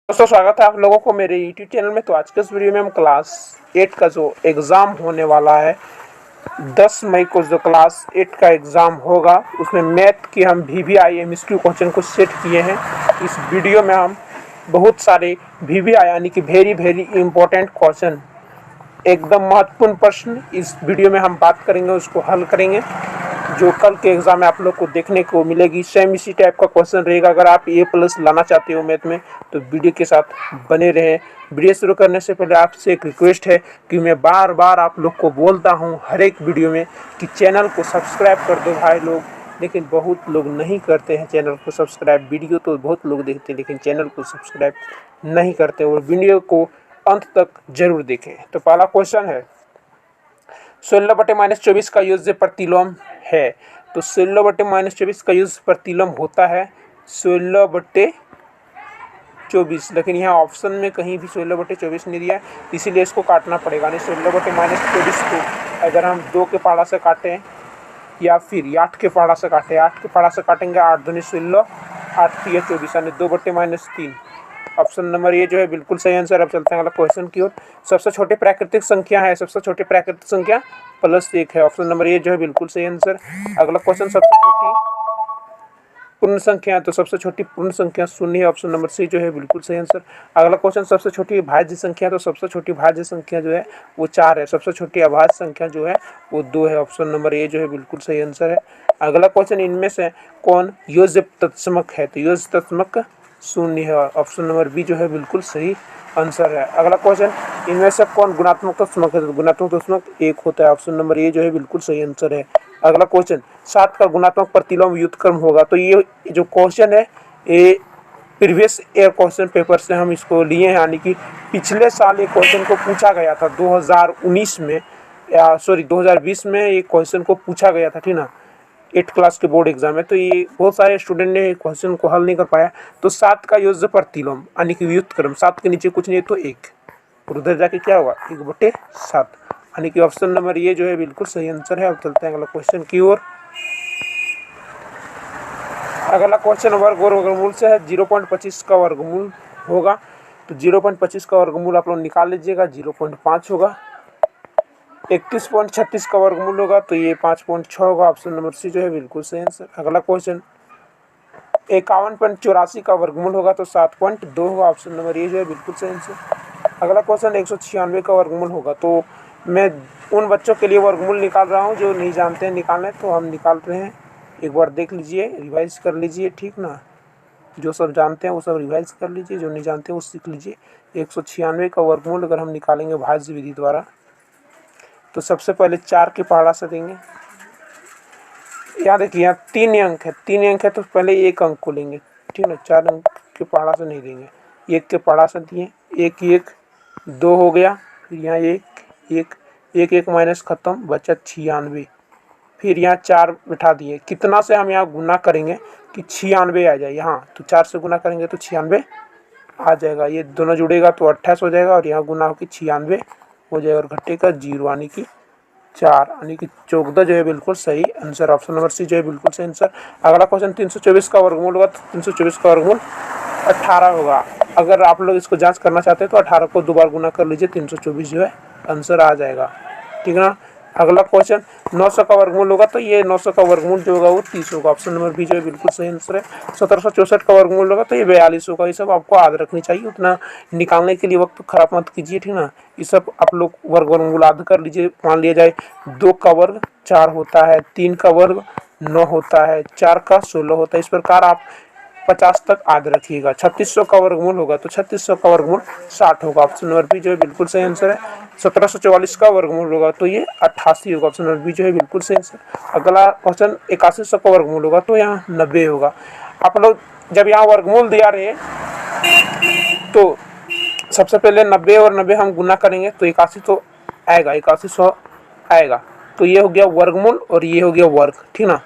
दोस्तों स्वागत है आप लोगों को मेरे यूट्यूब चैनल में। तो आज के इस वीडियो में हम क्लास 8 का जो एग्ज़ाम होने वाला है 10 मई को जो क्लास 8 का एग्ज़ाम होगा उसमें मैथ की हम VVI MCQ क्वेश्चन को सेट किए हैं। इस वीडियो में हम बहुत सारे VVI यानी कि वेरी इंपॉर्टेंट क्वेश्चन, एकदम महत्वपूर्ण प्रश्न इस वीडियो में हम बात करेंगे, उसको हल करेंगे जो कल के एग्जाम में आप लोग को देखने को मिलेगी। सेम इसी टाइप का क्वेश्चन रहेगा। अगर आप A+ लाना चाहते हो मैथ में तो वीडियो के साथ बने रहें। वीडियो शुरू करने से पहले आपसे एक रिक्वेस्ट है कि मैं बार बार आप लोग को बोलता हूं हर एक वीडियो में कि चैनल को सब्सक्राइब कर दो भाई लोग, लेकिन बहुत लोग नहीं करते हैं चैनल को सब्सक्राइब। वीडियो तो बहुत लोग देखते हैं लेकिन चैनल को सब्सक्राइब नहीं करते, और वीडियो को अंत तक जरूर देखें। तो पहला क्वेश्चन है 16/-24 का यूज प्रतिलोम है। तो 16/-24 का यूज प्रतिलोम होता है 16/24, लेकिन यहाँ ऑप्शन में कहीं भी 16/24 नहीं दिया है, इसीलिए इसको काटना पड़ेगा। नहीं 16/-24 को अगर हम 2 के पहाड़ा से काटें या फिर 8 के पहाड़ा से काटें, 8 के पहाड़ा से काटेंगे 8 दूनी 16, 8 3 24 यानी 2/-3। ऑप्शन नंबर ये जो है बिल्कुल सही आंसर। अब चलते हैं अगला क्वेश्चन की ओर। सबसे छोटी प्राकृतिक संख्या है, सबसे छोटी प्राकृतिक संख्या +1 है। ऑप्शन नंबर ये जो है बिल्कुल सही आंसर। अगला क्वेश्चन सबसे छोटी पूर्ण संख्या है, तो सबसे छोटी पूर्ण संख्या 0 है। ऑप्शन नंबर सी जो है बिल्कुल सही आंसर। अगला क्वेश्चन सबसे छोटी भाज्य संख्या, तो सबसे छोटी भाज्य संख्या जो है वो 4 है। सबसे छोटी अभाज्य संख्या जो है वो 2 है। ऑप्शन नंबर ए जो है बिल्कुल सही आंसर है। अगला क्वेश्चन इनमें से कौन योज्य तत्समक है, तो योज्य तत्समक 0 है। ऑप्शन नंबर बी जो है बिल्कुल सही आंसर है। अगला क्वेश्चन इनमें से कौन गुणात्मक तत्समक है, तो गुणात्मक तत्समक 1 होता है। ऑप्शन नंबर ए जो है बिल्कुल सही आंसर है। अगला क्वेश्चन 7 का गुणात्मक प्रतिलोम व्युत्क्रम होगा। तो ये जो क्वेश्चन है ये प्रीवियस ईयर क्वेश्चन पेपर से हम इसको लिए हैं, यानी कि पिछले साल ये क्वेश्चन को पूछा गया था 2019 में, या सॉरी 2020 में ये क्वेश्चन को पूछा गया था, ठीक ना। 8 क्लास के बोर्ड एग्जाम है, तो ये बहुत सारे स्टूडेंट ने क्वेश्चन को हल नहीं कर पाया। तो 7 का योज्य प्रतिलोम यानी कि व्युत्क्रम, 7 के नीचे कुछ नहीं तो 1, और उधर जाके क्या होगा 1/7, यानी कि ऑप्शन नंबर ये जो है बिल्कुल सही आंसर है। अब चलते हैं अगला क्वेश्चन की ओर। अगला क्वेश्चन वर्ग और वर्गमूल से है। 0.25 का वर्गमूल होगा, तो 0.25 का वर्गमूल आप लोग निकाल लीजिएगा, 0.5 होगा। 31.36 का वर्गमूल होगा, तो ये 5.6 होगा। ऑप्शन नंबर सी जो है बिल्कुल सही आंसर। अगला क्वेश्चन 51.84 का वर्गमूल होगा, तो 7.2 होगा। ऑप्शन नंबर ए जो है बिल्कुल सही आंसर। अगला क्वेश्चन 196 का वर्गमूल होगा, तो मैं उन बच्चों के लिए वर्गमूल निकाल रहा हूँ जो नहीं जानते हैं निकालने, तो हम निकाल रहे हैं। एक बार देख लीजिए, रिवाइज कर लीजिए, ठीक ना। जो सब जानते हैं वो सब रिवाइज कर लीजिए, जो नहीं जानते वो सीख लीजिए। 196 का वर्गमूल अगर हम निकालेंगे भाज्य विधि द्वारा, तो सबसे पहले 4 के पहाड़ा से देंगे। यहाँ देखिए यहाँ 3 अंक है, 3 अंक है, तो पहले 1 अंक को लेंगे, ठीक ना। 4 अंक के पहाड़ा से नहीं देंगे, 1 के पहाड़ा से दिए, 1 1 2 हो गया, फिर यहाँ 1 1 1 माइनस खत्म, बचा 96। फिर यहाँ 4 बिठा दिए, कितना से हम यहाँ गुना करेंगे कि 96 आ जाए यहाँ, तो 4 से गुना करेंगे तो 96 आ जाएगा। ये दोनों जुड़ेगा तो 28 हो जाएगा, और यहाँ गुना होकर 96 हो जाएगा, और घटेगा 0 यानी कि 4, यानी कि 14 जो है बिल्कुल सही आंसर। ऑप्शन नंबर सी जो है बिल्कुल सही आंसर। अगला क्वेश्चन 324 का वर्गमूल होगा, तो 324 का वर्गमूल 18 होगा। अगर आप लोग इसको जांच करना चाहते हैं तो 18 को 2 बार गुना कर लीजिए, 324 जो है आंसर आ जाएगा, ठीक है ना। अगला क्वेश्चन 900 का वर्गमूल होगा, तो ये 900 का वर्गमूल जो होगा वो 30 होगा। ऑप्शन नंबर बी जो है बिल्कुल सही आंसर है। 1764 का वर्गमूल होगा, तो ये 42 होगा। ये सब आपको याद रखनी चाहिए, उतना निकालने के लिए वक्त खराब मत कीजिए, ठीक ना। ये सब आप लोग वर्गमूल याद कर लीजिए। मान लिया जाए 2 का वर्ग 4 होता है, 3 का वर्ग 9 होता है, 4 का 16 होता है। इस प्रकार आप 50 तक याद रखिएगा। 3600 का वर्गमूल होगा, तो 3600 का वर्गमूल 60 होगा। ऑप्शन नंबर बी जो है बिल्कुल सही आंसर है। 1744 का वर्गमूल होगा, तो ये 88 होगा। ऑप्शन नंबर बी जो है बिल्कुल सही आंसर। अगला क्वेश्चन 8100 का वर्गमूल होगा, तो यहाँ 90 होगा। आप लोग जब यहाँ वर्गमूल दिया रहे तो सबसे पहले 90 और 90 हम गुना करेंगे तो 81 तो आएगा, 8100 आएगा। तो ये हो गया वर्गमूल और ये हो गया वर्ग, ठीक ना।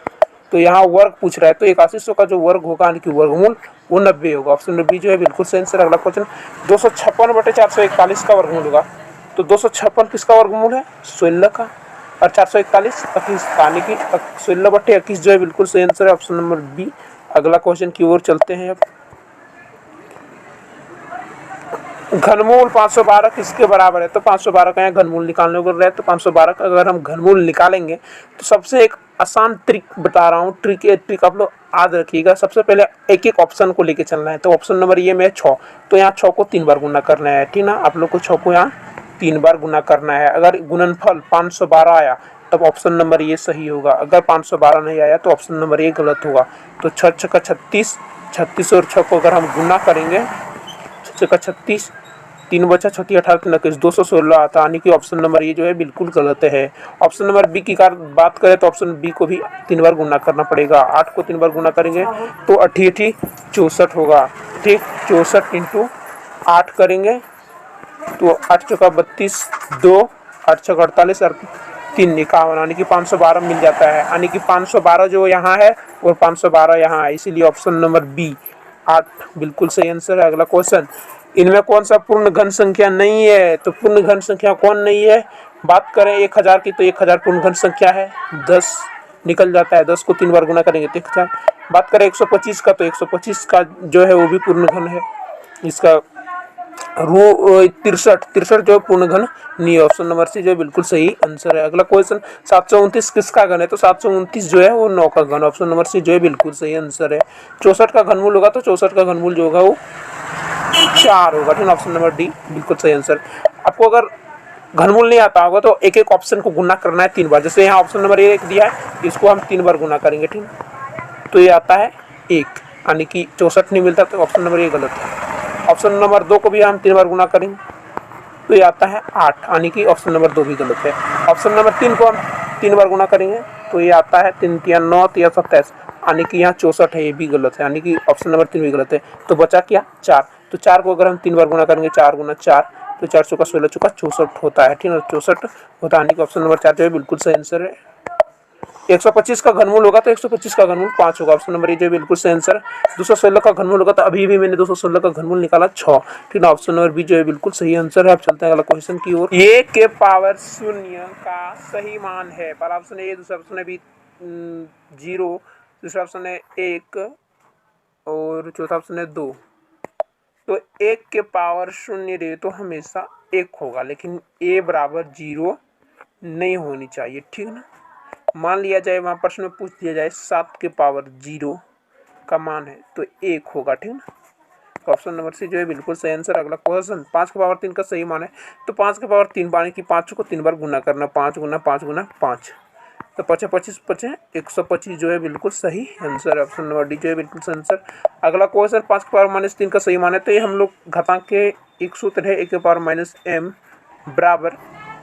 तो यहाँ वर्ग पूछ रहा है, तो 8100 का जो वर्ग होगा यानी कि वर्गमूल वो 90 होगा। ऑप्शन नंबर बी जो है बिल्कुल सही आंसर। अगला क्वेश्चन 256/441 का वर्गमूल होगा, तो 256 किसका वर्गमूल है 16 का, और 441 21 यानी कि 16/21 जो है बिल्कुल सही आंसर है। Option number B. अगला क्वेश्चन की ओर चलते हैं। अब घनमूल 512 किसके बराबर है, तो 512 का यहाँ घनमूल निकालने को रहे, तो 512 का अगर हम घनमूल निकालेंगे तो सबसे एक आसान ट्रिक बता रहा हूँ। ट्रिक आप लोग याद रखिएगा। सबसे पहले एक एक ऑप्शन को लेके चलना है। तो ऑप्शन नंबर ये में 6, तो यहाँ 6 को 3 बार गुना करना है, ठीक ना। आप लोग को 6 को यहाँ 3 बार गुना करना है। अगर गुणनफल 512 आया तब ऑप्शन नंबर ये सही होगा। अगर 512 नहीं आया तो ऑप्शन नंबर ये गलत होगा। तो 6 का 36, 36 और 6 को अगर हम गुना करेंगे, 6 का 36, 3 बचा 6 18 21, 216 आता, यानी कि ऑप्शन नंबर ये जो है बिल्कुल गलत है। ऑप्शन नंबर बी की बात करें तो ऑप्शन बी को भी 3 बार गुना करना पड़ेगा। 8 को 3 बार गुना करेंगे तो 88 64 होगा, ठीक। 64 इंटू 8 करेंगे तो 8 चौका 32, 2 8 चौका 48 और 3 51, यानी कि 512 मिल जाता है। यानी कि 512 जो यहाँ है और 512 यहाँ है, इसीलिए ऑप्शन नंबर बी 8 बिल्कुल सही आंसर है। अगला क्वेश्चन, इनमें कौन सा पूर्ण घन संख्या नहीं है, तो पूर्ण घन संख्या कौन नहीं है। बात करें 1000 की तो 1000 पूर्ण घन संख्या है, 10 निकल जाता है, 10 को 3 बार गुना करेंगे तो 1000। बात करें 125 का तो 125 का जो है वो भी पूर्ण घन है। इसका 63 जो पूर्ण घन नहीं है। ऑप्शन नंबर सी जो है बिल्कुल सही आंसर है। अगला क्वेश्चन, 729 किसका घन है, तो 729 जो है वो 9 का घन। ऑप्शन नंबर सी जो है बिल्कुल सही आंसर है। 64 का घनमूल होगा तो 64 का घनमूल जो होगा वो 4 होगा, ठीक है। ऑप्शन नंबर डी बिल्कुल सही आंसर। आपको अगर घनमूल नहीं आता होगा तो एक एक ऑप्शन को गुना करना है 3 बार। जैसे यहाँ ऑप्शन नंबर 1 दिया है, इसको हम 3 बार गुना करेंगे, ठीक है। तो ये आता है 1, यानी कि 64 नहीं मिलता, तो ऑप्शन नंबर 1 गलत है। ऑप्शन नंबर 2 को भी हम 3 बार गुना करेंगे तो ये आता है 8, यानी कि ऑप्शन नंबर 2 भी गलत है। ऑप्शन नंबर 3 को हम 3 बार गुना करेंगे तो ये आता है 3 3 9 3 27, यानी कि यहाँ 64 है, ये भी गलत है, यानी कि ऑप्शन नंबर 3 भी गलत है। तो बचा क्या 4, तो 4 को अगर हम 3 बार गुना करेंगे 4 गुना 4 तो 4 चौका 16 चौका 64 होता है, ठीक है। 64 होता है, यानी कि ऑप्शन नंबर 4 जो है बिल्कुल सही आंसर है। 125 का घनमूल होगा तो 125 का घनमूल 5 होगा। ऑप्शन नंबर ए जो बिल्कुल सही आंसर। 216 का घनमूल होगा तो अभी भी मैंने 216 का घनमूल निकाला 6, ठीक है। ऑप्शन नंबर बी जो है बिल्कुल सही आंसर है। अब चलते हैं अगला क्वेश्चन की ओर। ए के पावर 0 का सही मान है। पहला ऑप्शन है ए, दूसरा ऑप्शन है बी 0, दूसरा ऑप्शन है 1 और चौथा ऑप्शन है 2। तो 1 के पावर 0 रहे तो हमेशा 1 होगा, लेकिन ए बराबर 0 नहीं होनी चाहिए, ठीक है ना। मान लिया जाए वहाँ प्रश्न में पूछ दिया जाए 7 के पावर 0 का मान है तो 1 होगा, ठीक है ना। ऑप्शन नंबर सी जो है बिल्कुल सही आंसर। अगला क्वेश्चन, 5 के पावर 3 का सही मान है, तो 5 के पावर 3 पाने की 5 को 3 बार गुना करना, 5 गुना 5 गुना 5, तो 5 25 5 125 जो है बिल्कुल सही आंसर है। ऑप्शन नंबर डी जो है बिल्कुल सही आंसर। अगला क्वेश्चन, 5 के पावर -3 का सही मान है, तो ये हम लोग घातांक के एक सूत्र है, a के पावर -m बराबर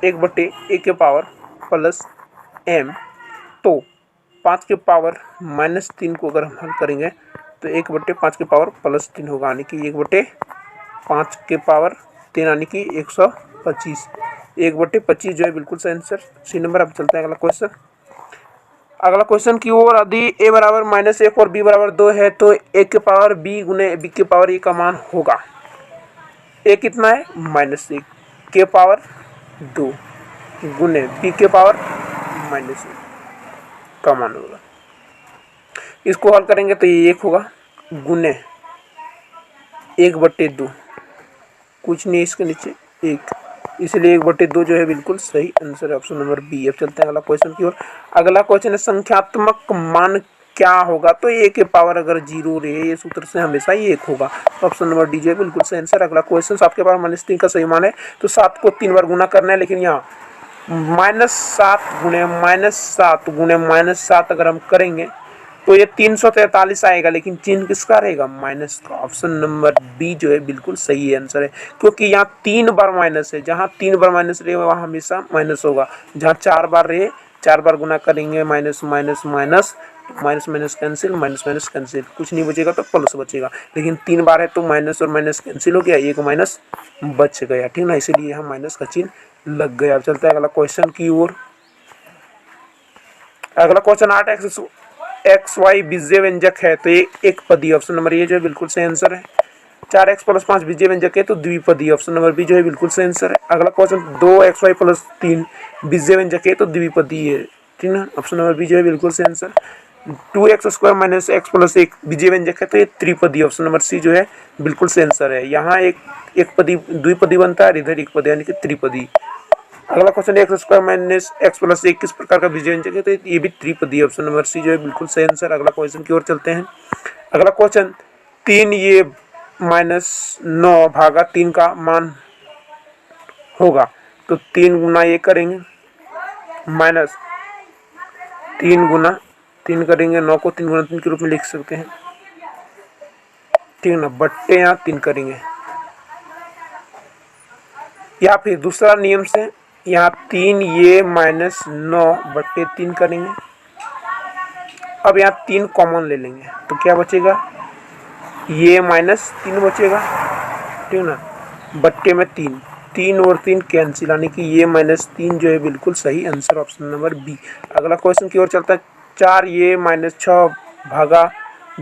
1/a के पावर प्लस m। तो 5 के पावर -3 को अगर हम हल करेंगे तो 1/5 के पावर +3 होगा, यानी कि 1/5 के पावर 3, यानी कि 125। 1/25 जो है बिल्कुल सही आंसर, सी नंबर। अब चलते हैं अगला क्वेश्चन। अगला क्वेश्चन की ओर, यदि a बराबर -1 और b बराबर 2 है तो a के पावर b गुने b के पावर a का मान होगा। a कितना है -1 के पावर 2 गुने b के पावर -1 का मान होगा। इसको हल करेंगे तो ये 1 होगा गुने 1/2, कुछ नहीं इसके नीचे 1, इसलिए 1/2 जो है बिल्कुल सही आंसर है। Option number B. अब चलते हैं अगला क्वेश्चन की ओर। अगला क्वेश्चन है, संख्यात्मक मान क्या होगा, तो a के पावर अगर 0 रहे ये सूत्र से हमेशा ये 1 होगा। ऑप्शन नंबर डी जो है बिल्कुल सही आंसर। अगला क्वेश्चन, 7 के पावर -3 का सही मान है, तो 7 को 3 बार गुना करना है, लेकिन यहाँ -7 गुणे -7 अगर हम करेंगे तो ये 343 आएगा, लेकिन चिन्ह किसका रहेगा माइनस का। ऑप्शन नंबर बी जो है बिल्कुल सही आंसर है, क्योंकि यहाँ 3 बार माइनस है, जहाँ 3 बार माइनस रहे वहाँ हमेशा माइनस होगा। जहाँ 4 बार रहे 4 बार गुना करेंगे minus minus minus, minus minus cancel, minus minus cancel, कुछ नहीं बचेगा तो प्लस बचेगा। लेकिन 3 बार है तो माइनस और माइनस कैंसिल हो गया, एक माइनस बच गया, ठीक ना, इसीलिए यहाँ माइनस का चिन्ह लग गया। अब चलता है अगला क्वेश्चन की ओर। अगला क्वेश्चन 8x बीजीय व्यंजक है तो ये एक पदी। ऑप्शन नंबर ए जो है बिल्कुल सही आंसर है। 4x + 5 बीजीय व्यंजक है तो द्विपदी। ऑप्शन नंबर बी जो है बिल्कुल सही आंसर है। अगला क्वेश्चन 2xy + 3 बीजीय व्यंजक है तो द्विपदी है, ठीक ना। ऑप्शन नंबर बी जो है बिल्कुल सही answer. 2x² minus x plus 1 बीजीय व्यंजक है, तो ये त्रिपदी ऑप्शन नंबर सी जो है बिल्कुल सही आंसर है। यहाँ एक पदी द्विपदी बनता है और इधर एक पदी यानी कि त्रिपदी। अगला question x² minus x plus 1 किस प्रकार का बीजीय व्यंजक है, तो ये भी त्रिपदी ऑप्शन नंबर सी जो है बिल्कुल सही आंसर। अगला क्वेश्चन की ओर चलते हैं। अगला क्वेश्चन 3a माइनस 9 भागा 3 का मान होगा, तो 3 गुना ये करेंगे माइनस 3 गुना 3 करेंगे, 9 को 3 गुना 3 के रूप में लिख सकते हैं, ठीक ना, बट्टे यहाँ 3 करेंगे, या फिर दूसरा नियम से यहाँ 3a माइनस 9 बट्टे 3 करेंगे। अब यहाँ 3 कॉमन ले लेंगे तो क्या बचेगा, ये माइनस 3 बचेगा, ठीक ना, बट्टे में 3 और 3 कैंसिल, यानी कि ये माइनस 3 जो है बिल्कुल सही आंसर ऑप्शन नंबर बी। अगला क्वेश्चन की ओर चलता है। 4a माइनस 6 भागा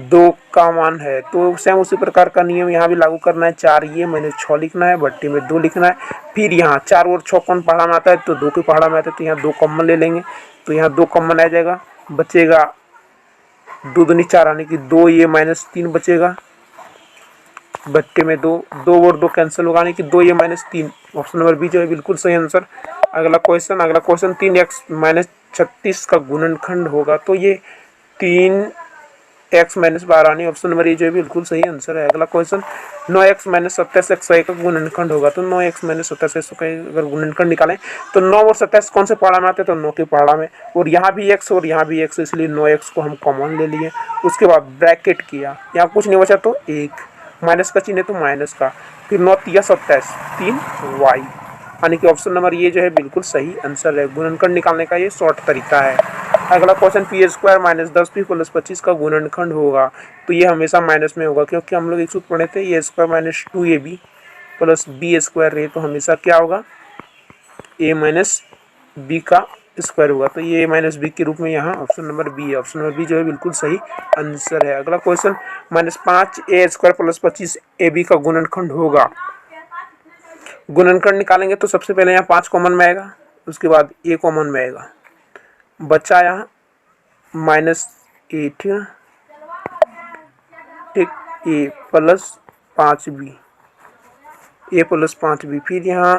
2 का मान है, तो सेम उसी प्रकार का नियम यहाँ भी लागू करना है। 4a माइनस 6 लिखना है, बट्टे में 2 लिखना है, फिर यहाँ 4 और 6 कौन पहाड़ा में आता है, तो 2 के पहाड़ा में आता है, तो यहाँ 2 कॉमन ले लेंगे, तो यहाँ 2 कॉमन आ जाएगा, बचेगा 2 दूनी 4 यानी कि 2a माइनस 3 बचेगा, बट्टे में 2 और 2 कैंसिल होगा, यानी कि 2a minus 3 option number B जो है बिल्कुल सही आंसर। अगला क्वेश्चन 3x माइनस 36 का गुणनखंड होगा, तो ये 3x माइनस 12 यानी ऑप्शन नंबर ए जो है बिल्कुल सही आंसर है। अगला क्वेश्चन 9x माइनस 27 का गुणनखंड होगा, तो 9x माइनस 27 का अगर गुणनखंड निकालें तो 9 और 27 कौन से पहाड़ा में आते हैं, तो 9 के पहाड़ा में, और यहाँ भी x और यहाँ भी x, इसलिए 9x को हम कॉमन ले लिए। उसके बाद ब्रैकेट किया, यहाँ कुछ नहीं बचा तो 1 माइनस का चिन्ह है तो माइनस का, फिर 9 3 27 3y, यानी कि ऑप्शन नंबर ये जो है बिल्कुल सही आंसर है। गुणनखंड निकालने का ये शॉर्ट तरीका है। अगला question p² minus 10p plus 25 का गुणनखंड होगा, तो ये हमेशा माइनस में होगा, क्योंकि हम लोग एक सूत्र पढ़े थे, a² minus 2ab plus b² रहे, तो हमेशा क्या होगा, a माइनस b का स्क्वायर होगा, तो ये a माइनस बी के रूप में यहाँ ऑप्शन नंबर बी है। ऑप्शन नंबर बी जो है बिल्कुल सही आंसर है। अगला क्वेश्चन -5a² प्लस 25ab का गुणनखंड होगा। गुणनखंड निकालेंगे तो सबसे पहले यहाँ 5 कॉमन में आएगा, उसके बाद a कॉमन में आएगा, बचा यहाँ -8, ठीक, a plus 5b, a plus 5b, फिर यहाँ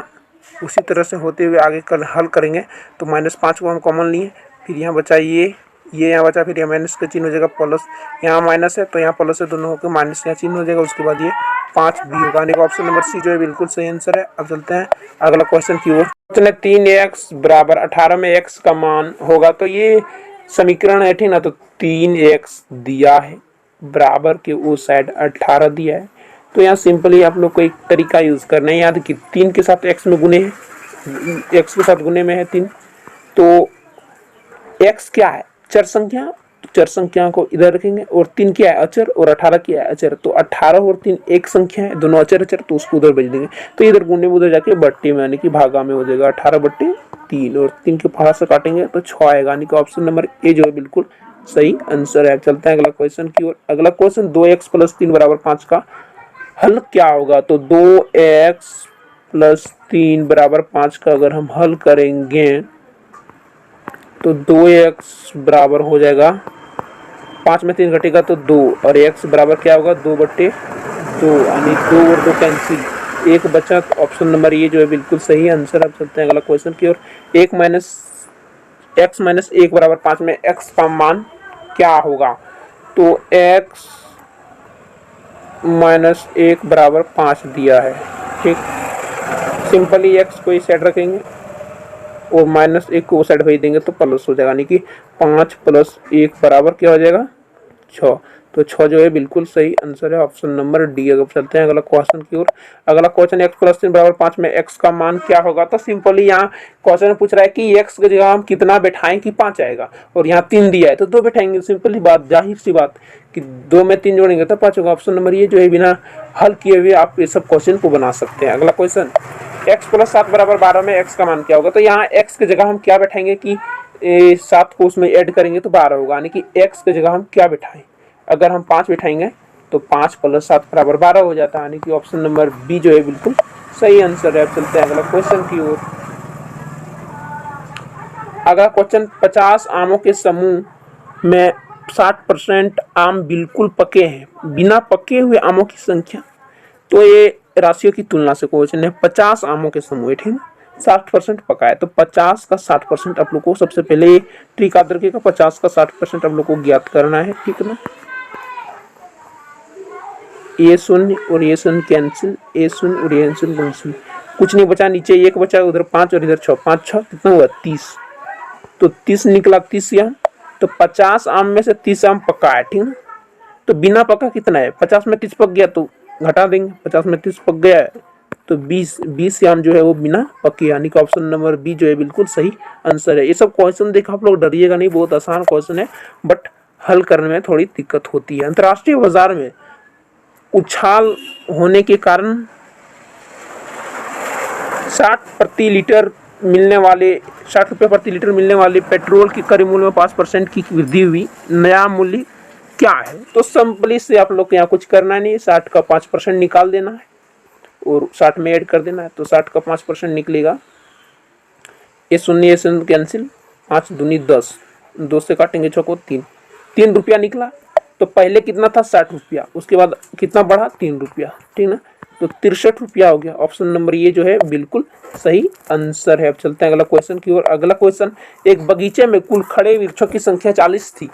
उसी तरह से होते हुए आगे हल करेंगे, तो -5 को हम कॉमन लिए, फिर यहाँ बचा ये यहाँ बचा, फिर यहाँ माइनस का चिन्ह हो जाएगा, प्लस यहाँ माइनस है तो यहाँ प्लस है, दोनों होकर माइनस यहाँ चिन्ह हो जाएगा, उसके बाद ये 5b होगा, यानी कि ऑप्शन नंबर सी जो है बिल्कुल सही आंसर है। अब चलते हैं अगला क्वेश्चन की ओर। क्वेश्चन है 3x बराबर 18 में x का मान होगा, तो ये समीकरण है, ठीक ना, तो 3x दिया है, बराबर के उस साइड 18 दिया है, तो यहाँ सिंपली आप लोग को एक तरीका यूज करना है। याद कि 3 के साथ x में गुने है, x के साथ गुने में है 3, तो x क्या है, चर संख्या, तो चर संख्या को इधर रखेंगे, और 3 क्या है अचर, और 18 क्या है अचर, तो 18 और 3 एक संख्या है, दोनों अचर अचर, तो उसको उधर भेज देंगे, तो इधर गुने में उधर जाके बट्टे में यानी कि भागा में हो जाएगा, 18/3, और 3 के पहाड़ से काटेंगे तो 6 आएगा, यानी कि ऑप्शन नंबर ए जो है बिल्कुल सही आंसर है। चलते हैं अगला क्वेश्चन की ओर। अगला क्वेश्चन 2x प्लस 3 बराबर 5 का हल क्या होगा, तो 2x प्लस 3 बराबर 5 का अगर हम हल करेंगे तो 2x बराबर हो जाएगा, 5 में 3 घटेगा तो 2, और x बराबर क्या होगा, 2/2, यानी 2 और 2 कैंसिल, 1 बचा, ऑप्शन नंबर ये जो है बिल्कुल सही आंसर। अब चलते हैं अगला क्वेश्चन की ओर। x माइनस 1 बराबर 5 में x का मान क्या होगा, तो x माइनस 1 बराबर 5 दिया है, ठीक, सिंपली x को इस साइड रखेंगे और -1 को उस साइड भेज देंगे तो प्लस हो जाएगा, यानी कि 5 + 1 बराबर क्या हो जाएगा, 6, तो 6 जो है बिल्कुल सही आंसर है, ऑप्शन नंबर डी। अगर चलते हैं अगला क्वेश्चन की ओर। अगला क्वेश्चन x प्लस 3 बराबर 5 में x का मान क्या होगा, तो सिंपली यहाँ क्वेश्चन पूछ रहा है कि x की जगह हम कितना बैठाएं कि 5 आएगा, और यहाँ 3 दिया है तो 2 बैठाएंगे, सिंपली बात, जाहिर सी बात कि 2 में 3 जोड़ेंगे तो 5 होगा। ऑप्शन नंबर ये जो है बिना हल किए हुए आप ये सब क्वेश्चन को बना सकते हैं। अगला क्वेश्चन x प्लस 7 बराबर 12 में x का मान क्या होगा, तो यहाँ x की जगह हम क्या बैठाएंगे कि 7 को उसमें ऐड करेंगे तो 12 होगा, यानी कि x की जगह हम क्या बैठाएं, अगर हम 5 बैठाएंगे तो 5 + 7 बराबर 12 हो जाता है, यानी कि ऑप्शन नंबर बी जो है बिल्कुल सही आंसर है। अब चलते हैं अगला क्वेश्चन की ओर। अगला क्वेश्चन 50 आमों के समूह में 60% आम बिल्कुल पके हैं। बिना पके हुए आमों की संख्या, तो ये राशियों की तुलना से क्वेश्चन है। 50 आमों के समूह है, ठीक है, 60% पका है, तो 50 का 60% आप लोग को सबसे पहले ट्रिक याद रखिएगा। 50 का 60% आप लोग को ज्ञात करना है, ठीक है ना। ये शून्य और ये शून्य कैंसिल, ये शून्य और ये शून्य कैंसिल, कुछ नहीं बचा, नीचे 1 बचा, उधर 5 और इधर 6, 5 6 कितना हुआ 30, तो 30 निकला, 30 आम। तो 50 आम में से 30 आम पका है, ठीक है। तो बिना पका कितना है, 50 में 30 पक गया तो घटा देंगे, 50 में 30 पक गया है तो 20 आम जो है वो बिना पके, यानी कि ऑप्शन नंबर बी जो है बिल्कुल सही आंसर है। ये सब क्वेश्चन देखा आप लोग डरिएगा नहीं, बहुत आसान क्वेश्चन है, बट हल करने में थोड़ी दिक्कत होती है। अंतर्राष्ट्रीय बाजार में उछाल होने के कारण 60 रुपये प्रति लीटर मिलने वाले पेट्रोल की क्रय मूल्य में 5% की वृद्धि हुई, नया मूल्य क्या है। तो सिंपली से आप लोग को यहाँ कुछ करना नहीं है, 60 का 5% निकाल देना है और 60 में ऐड कर देना है, तो 60 का 5% निकलेगा, ये शून्य कैंसिल, 5 दूनी 10, 2 से काटेंगे 6 को 3 रुपया निकला। तो पहले कितना था 60 रुपया, उसके बाद कितना बढ़ा 3 रुपया, ठीक ना, तो 63 रुपया हो गया। ऑप्शन नंबर ये जो है बिल्कुल सही आंसर है। अब चलते हैं अगला क्वेश्चन की ओर। अगला क्वेश्चन, एक बगीचे में कुल खड़े वृक्षों की संख्या 40 थी,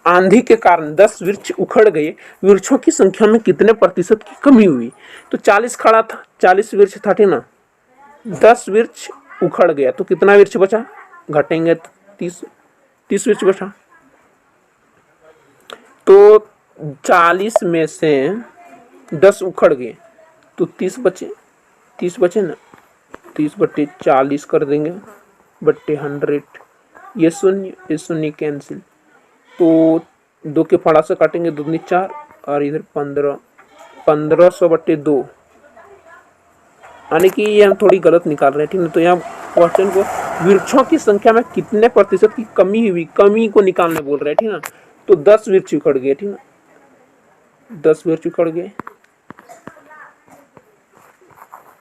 आंधी के कारण 10 वृक्ष उखड़ गए, वृक्षों की संख्या में कितने प्रतिशत की कमी हुई। तो 40 खड़ा था, 40 वृक्ष था, ठीक ना, 10 वृक्ष उखड़ गया तो कितना वृक्ष बचा, घटेंगे तो 30 वृक्ष बचा। तो 40 में से 10 उखड़ गए तो 30 बचे ना, 30/40 कर देंगे बट्टे 100, ये शून्य कैंसिल, तो 2 के फड़ा से काटेंगे, 2 दूनी 4 और इधर 1500/2, यानी कि ये हम थोड़ी गलत निकाल रहे हैं, ठीक है। तो यहाँ क्वेश्चन को वृक्षों की संख्या में कितने प्रतिशत की कमी हुई, कमी को निकालने बोल रहे हैं, ठीक है। तो 10 वृक्ष उखड़ गए, ठीक है, 10 वृक्ष उखड़ गए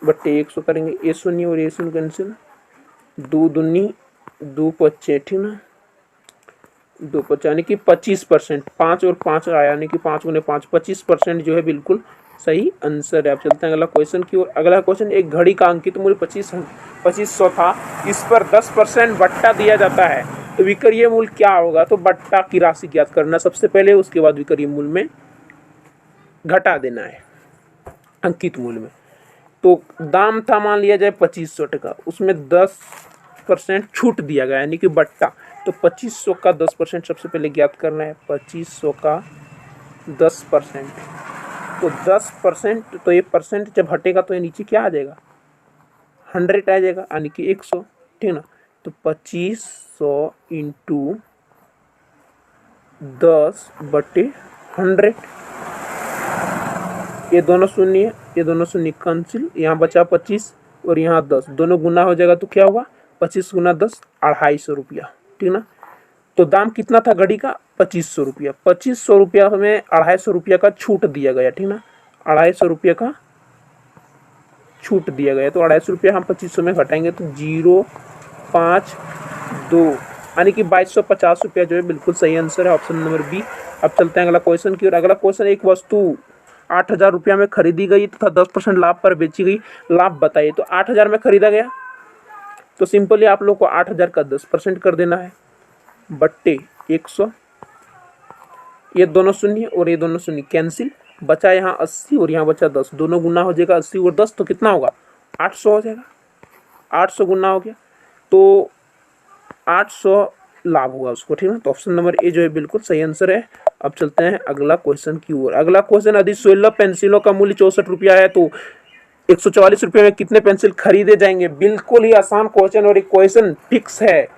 बट्टे 100 करेंगे, ये शून्य और ये शून्य कैंसिल, 2 दूनी 2 पच्चे, ठीक ना, 2 पच्चे यानी कि 25%, 5 और 5 आया, यानी कि 5 गुने 5, 25% जो है बिल्कुल सही आंसर है। अब चलते हैं अगला क्वेश्चन की ओर। अगला क्वेश्चन, एक घड़ी का अंकित मूल्य 2500 था, इस पर 10% बट्टा दिया जाता है, तो विक्रय मूल्य क्या होगा। तो बट्टा की राशि ज्ञात करना सबसे पहले, उसके बाद विक्रय मूल्य में घटा देना है अंकित मूल्य में। तो दाम था मान लिया जाए 2500 टका, उसमें 10% छूट दिया गया, यानी कि बट्टा, तो 2500 का 10% सबसे पहले ज्ञात करना है। 2500 का 10%, तो 10%, तो ये परसेंट जब हटेगा तो ये नीचे क्या आ जाएगा, 100 आ जाएगा, यानी कि 100, ठीक ना। तो 2500 इंटू 10/100, ये दोनों शून्य, ये दोनों शून्य कैंसिल, यहाँ बचा 25 और यहाँ 10, दोनों गुना हो जाएगा तो क्या होगा, 25 गुना 10 250 रुपया, ठीक ना। तो दाम कितना था घड़ी का, 2500 रुपया, 2500 रुपया में 250 रुपया का छूट दिया गया, ठीक ना, 250 रुपया का छूट दिया गया, तो 250 रुपया हम 2500 में घटाएंगे तो 052, यानी कि 2250 रुपया जो है बिल्कुल सही आंसर है, ऑप्शन नंबर बी। अब चलते हैं अगला क्वेश्चन की ओर। अगला क्वेश्चन, एक वस्तु 8000 रुपया में खरीदी गई तथा 10% लाभ पर बेची गई, लाभ बताइए। तो 8000 में खरीदा गया, तो सिंपली आप लोग को 8000 का 10% कर देना है बट्टे 100, ये दोनों शून्य और ये दोनों शून्य कैंसिल, बचा यहाँ 80 और यहाँ बचा 10, दोनों गुना हो जाएगा 80 और 10, तो कितना होगा 800 हो जाएगा, 800 गुना हो गया, तो 800 लाभ हुआ उसको, ठीक है। तो ऑप्शन नंबर ए जो है बिल्कुल सही आंसर है। अब चलते हैं अगला क्वेश्चन की ओर। अगला क्वेश्चन, यदि 16 पेंसिलों का मूल्य 64 रुपया है तो 144 रुपये में कितने पेंसिल खरीदे जाएंगे। बिल्कुल ही आसान क्वेश्चन और एक क्वेश्चन फिक्स है,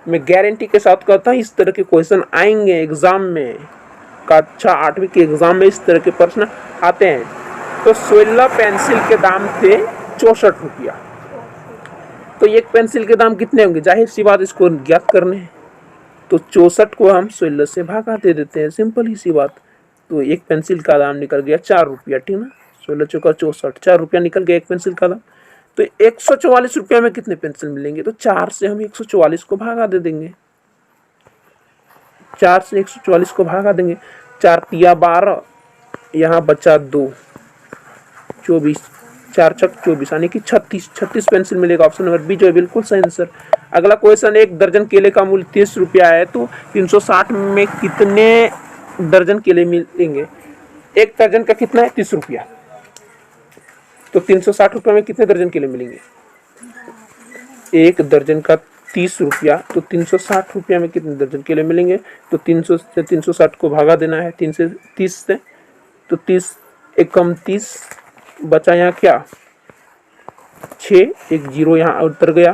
मैं गारंटी के साथ कहता हूँ इस तरह के क्वेश्चन आएंगे एग्जाम में, कक्षा 8वीं के एग्जाम में इस तरह के प्रश्न आते हैं। तो 16 पेंसिल के दाम थे 64 रुपया, तो एक पेंसिल के दाम कितने होंगे, जाहिर सी बात इसको ज्ञात करने हैं, तो 64 को हम 16 से भागा दे देते हैं, सिंपल ही सी बात। तो एक पेंसिल का दाम निकल गया 4 रुपया, ठीक ना, 16 चौका 64, 4 रुपया निकल गया एक पेंसिल का दाम। तो 144 रुपया में कितने पेंसिल मिलेंगे, तो 4 से हम 144 को भागा दे देंगे, 4 से 144 को भागा देंगे, 4 तिया 12, यहाँ बचा 2, 24, 4 छक 24 यानी कि 36 पेंसिल मिलेगा। ऑप्शन नंबर बी जो है बिल्कुल सही आंसर। अगला क्वेश्चन, एक दर्जन केले का मूल्य 30 रुपया है तो 360 में कितने दर्जन केले मिलेंगे? एक दर्जन का कितना है? 30 रुपया, तो 360 रुपये में कितने दर्जन केले मिलेंगे? एक दर्जन का 30 रुपया, तो 360 रुपया में कितने दर्जन केले मिलेंगे? तो 300 से 360 को भागा देना है 30 से, तो 30 एकम 30, बचा यहाँ क्या 6, एक जीरो यहाँ उतर गया,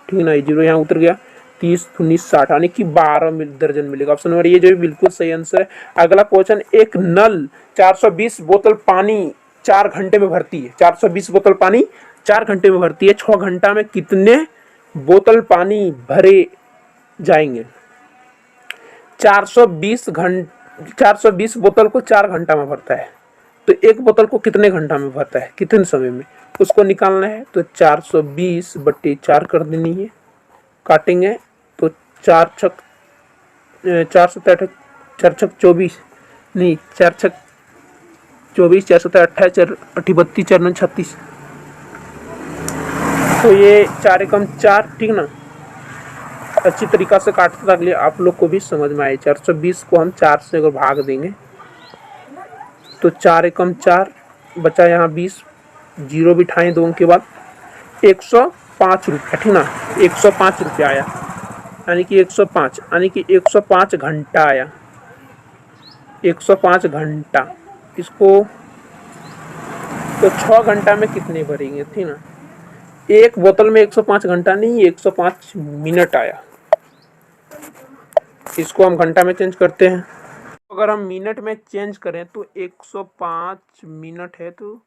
ठीक है ना, जीरो यहाँ उतर गया, 30 19 60 यानी कि 12 दर्जन मिलेगा। ऑप्शन नंबर ये जो है बिल्कुल सही आंसर है। अगला क्वेश्चन, एक नल 420 बोतल पानी 4 घंटे में भरती है, 420 बोतल पानी 4 घंटे में भरती है, 6 घंटा में कितने बोतल पानी भरे जाएंगे? 420 बोतल को 4 घंटा में भरता है, तो एक बोतल को कितने घंटा में भरता है, कितने समय में, उसको निकालना है। तो 420 बट्टे 4 कर देनी है, काटेंगे तो 4 छक 24, नहीं 4 छक 24, 4 7 28, 4 8 32, 4 9 36, तो ये 4 एकम 4, ठीक ना। अच्छी तरीका से काटते ताकि आप लोग को भी समझ में आए। 420 को हम 4 से अगर भाग देंगे तो 4 एकम 4, बचा यहाँ 20, जीरो बिठाएं 2 के बाद, 105 रुपया, ठीक ना, 105 रुपया आया, यानी कि 105 यानी कि 105 घंटा आया, 105 घंटा। इसको तो 6 घंटा में कितने भरेंगे, ठीक ना। एक बोतल में 105 घंटा नहीं, 105 मिनट आया। इसको हम घंटा में चेंज करते हैं, अगर हम मिनट में चेंज करें तो 105 मिनट है, तो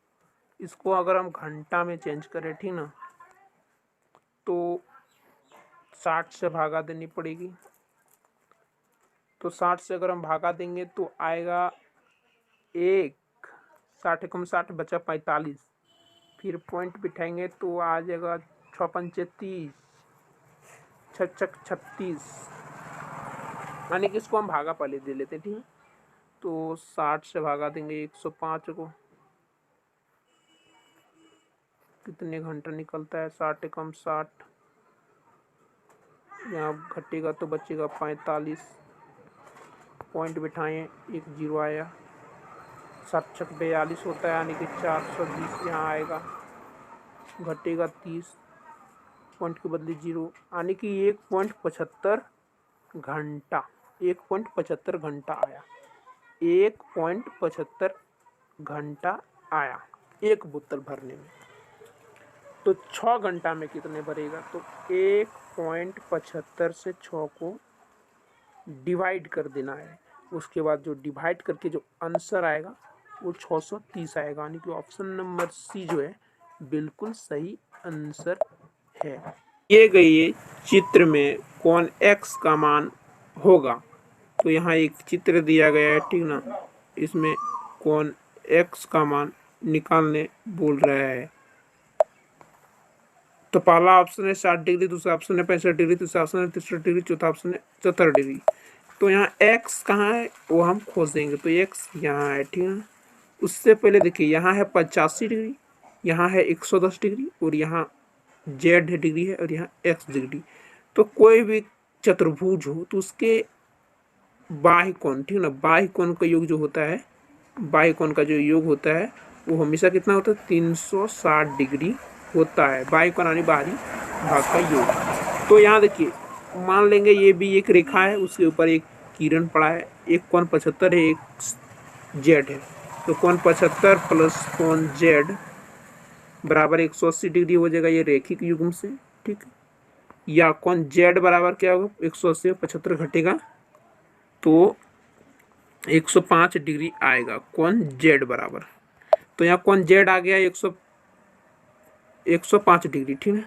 इसको अगर हम घंटा में चेंज करें, ठीक ना, तो 60 से भागा देनी पड़ेगी। तो 60 से अगर हम भागा देंगे तो आएगा 1, 60 एकम 60, बचा 45, फिर पॉइंट बिठाएंगे तो आ जाएगा 6 पंचे 30, 6 छक 36, यानी कि इसको हम भागा पहले दे लेते हैं, ठीक है। तो 60 से भागा देंगे 105 को, कितने घंटा निकलता है, 60 एकम 60, यहाँ घटेगा तो बचेगा 45, पॉइंट बिठाएं, एक जीरो आया, 7 छक 42 होता है, यानी कि 420 यहाँ आएगा, घटेगा 30, पॉइंट के बदले जीरो, यानी कि 1.75 घंटा, 1.75 घंटा आया, 1.75 घंटा आया एक बोतल भरने में। तो 6 घंटा में कितने भरेगा? तो 1.75 से 6 को डिवाइड कर देना है, उसके बाद जो डिवाइड करके जो आंसर आएगा वो 630 आएगा, यानी कि ऑप्शन नंबर सी जो है बिल्कुल सही आंसर है। दिए गए चित्र में कौन x का मान होगा? तो यहाँ एक चित्र दिया गया है, ठीक ना, इसमें कौन x का मान निकालने बोल रहा है। तो पहला ऑप्शन है 60 डिग्री, दूसरा ऑप्शन है 65 डिग्री, तीसरा ऑप्शन है 63 डिग्री, चौथा ऑप्शन है 74 डिग्री। तो यहाँ x कहाँ है वो हम खोज देंगे, तो x यहाँ है, ठीक है। उससे पहले देखिए यहाँ है 85 डिग्री, यहाँ है 110 डिग्री, और यहाँ z डिग्री है, और यहाँ x डिग्री। तो कोई भी चतुर्भुज हो तो उसके बाह्य कोण, ठीक है ना, बाह्य कोण का योग जो होता है, बाह्य कोण का जो योग होता है वो हमेशा कितना होता है? 360 डिग्री होता है, बाह्य कोण यानी बाहरी भाग का योग। तो यहाँ देखिए मान लेंगे ये भी एक रेखा है, उसके ऊपर एक किरण पड़ा है, एक कोण 75 है, एक z है, तो कोण 75 प्लस कोण z बराबर 180 डिग्री हो जाएगा, ये रेखिक युग्म से, ठीक है। या कोण z बराबर क्या होगा? 180 75 घटेगा तो 105 डिग्री आएगा कोण z बराबर। तो यहाँ कोण z आ गया 105 डिग्री, ठीक है,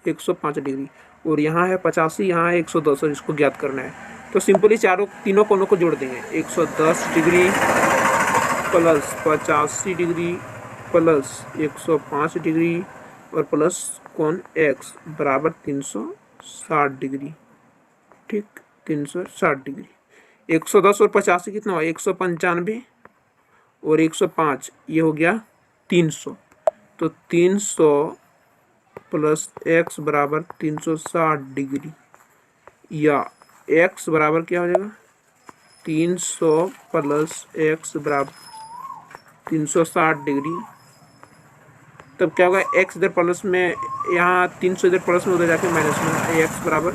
105 डिग्री, और यहाँ है 85, यहाँ है 110, और इसको ज्ञात करना है। तो सिंपली तीनों कोणों को जोड़ देंगे, 110 degree plus 85 degree plus 105 degree और प्लस कोण x बराबर 360 डिग्री, ठीक, 360 डिग्री। 110 और 85 कितना हुआ, 195 और 105, ये हो गया 300। तो 300 प्लस x बराबर 360 डिग्री, या x बराबर क्या हो जाएगा, 300 प्लस x बराबर 360 डिग्री। तब क्या होगा, x इधर प्लस में, यहाँ 300 इधर प्लस में, उधर जाके माइनस में, x बराबर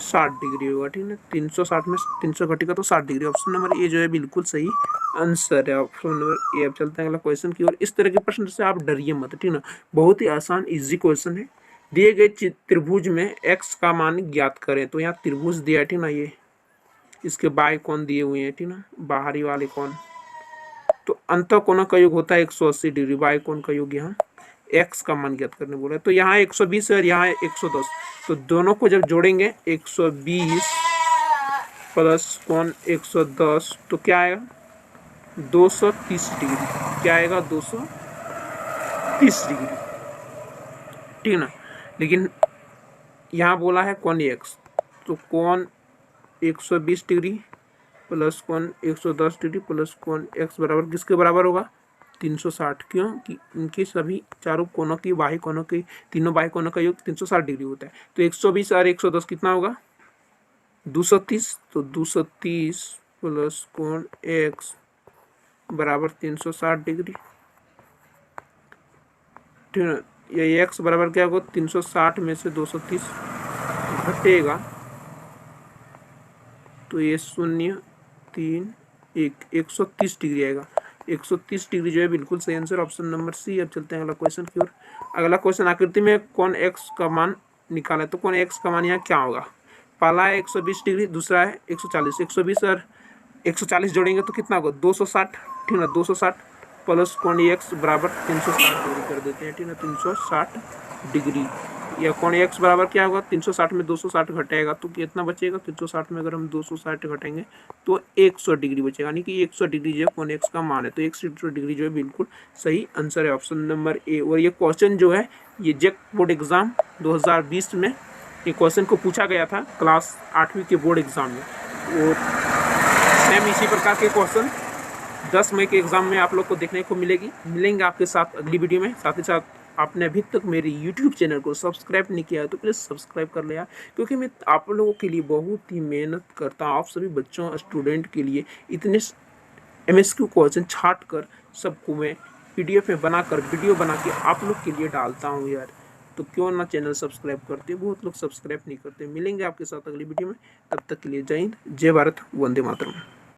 60 डिग्री होगा। ठीक है, 360 में 300 घटेगा तो 60 डिग्री। ऑप्शन नंबर ए जो है बिल्कुल सही आंसर है, ऑप्शन नंबर ए। अब चलते हैं अगला क्वेश्चन की ओर। इस तरह के प्रश्न से आप डरिए मत, ठीक ना, बहुत ही आसान इजी क्वेश्चन है। दिए गए त्रिभुज में x का मान ज्ञात करें। तो यहाँ त्रिभुज दिया है, ठीक ना, ये इसके बाएं कोण दिए हुए हैं, ठीक ना, बाहरी वाले कोण। तो अंतः कोणों का योग होता है 180 डिग्री, बाएं कोण का योग यहाँ x का मान ज्ञात करने बोला है। तो यहाँ 120 और यहाँ 110, तो दोनों को जब जोड़ेंगे 120 प्लस कोण 110 तो क्या आएगा, 230 डिग्री। क्या आएगा, 230 डिग्री, ठीक ना। लेकिन यहाँ बोला है कोण x, तो कोण 120 डिग्री प्लस कोण 110 डिग्री प्लस कोण x बराबर किसके बराबर होगा, 360। क्यों कि इनके सभी चारों कोनों की बाही कोनों की, तीनों बाही कोनों का योग 360 डिग्री होता है। तो 120 और 110 कितना होगा, 230। तो 230 प्लस कोण x बराबर 360 डिग्री, ठीक है। ये x बराबर क्या होगा, 360 में से 230 घटेगा तो ये 0, 3, 1, 130 डिग्री आएगा। 130 डिग्री जो है बिल्कुल सही आंसर, ऑप्शन नंबर सी। अब चलते हैं अगला क्वेश्चन की ओर। अगला क्वेश्चन, आकृति में कोण x का मान निकाला है। तो कोण x का मान यहाँ क्या होगा, पहला है 120 डिग्री, दूसरा है 140। 120 और 140 जोड़ेंगे तो कितना होगा, 260, ठीक ना। 260 प्लस कोण x बराबर 360 डिग्री कर देते हैं, ठीक ना, 360 डिग्री। या कोण x बराबर क्या होगा, 360 में 260 घटेगा तो कितना बचेगा, 360 में अगर हम 260 घटेंगे तो 100 डिग्री बचेगा, यानी कि 100 डिग्री जो है कोण x का मान है। तो 100 डिग्री जो है बिल्कुल सही आंसर है, ऑप्शन नंबर ए। और ये क्वेश्चन जो है, ये जेक बोर्ड एग्जाम 2020 में ये क्वेश्चन को पूछा गया था, क्लास 8वीं के बोर्ड एग्जाम में। और सेम इसी प्रकार के क्वेश्चन 10 मई के एग्जाम में आप लोग को देखने को मिलेंगे आपके साथ अगली वीडियो में। साथ ही साथ आपने अभी तक मेरे YouTube चैनल को सब्सक्राइब नहीं किया है तो प्लीज़ सब्सक्राइब कर लिया, क्योंकि मैं आप लोगों के लिए बहुत ही मेहनत करता हूँ। आप सभी बच्चों, स्टूडेंट के लिए इतने MSQ क्वेश्चन छाट कर सबको मैं PDF में बनाकर वीडियो बना के आप लोग के लिए डालता हूँ यार। तो क्यों ना चैनल सब्सक्राइब करते, बहुत लोग सब्सक्राइब नहीं करते। मिलेंगे आपके साथ अगली वीडियो में, तब तक के लिए जय हिंद, जय भारत, वंदे मातरम।